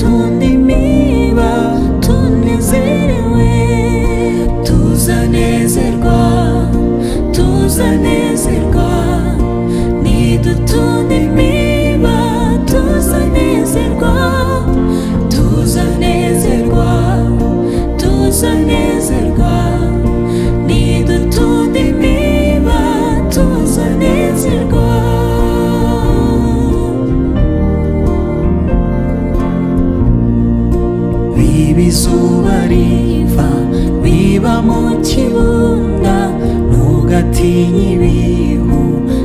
nidutunda imiba tunezerewe, tuzanezerwa, tuzanezerwa, nidutunda imiba tuzanezerwa, tuzanezerwa, tuzanezerwa, nidutunda imiba tuzanezerwa. Biba izuba riva, biba mu kibunda, ntugatinye ibihu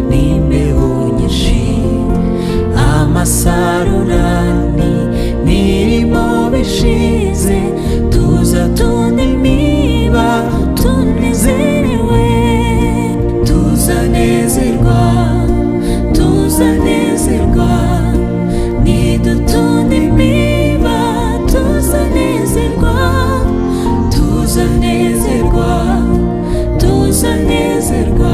n'imbeho nyinshi, amasarurani mirimo bishize, tuzatunda imiba tunezerewe, tuzanezerwa, tuzanezerwa, nidutunda imiba tuzanezerwa, tuzanezerwa, tuzanezerwa,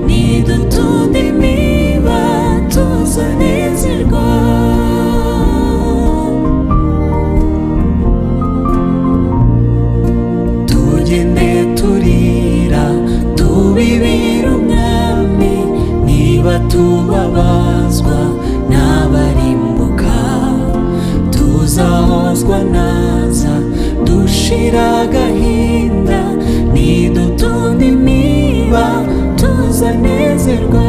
nidutunda imiba tuzanezerwa. Tugende turira tubibira umwami, niba tubabazwa n'abarimbuka, tuzahozwa naza dushira agahinda, nidutunda imiba tuzanezerwa,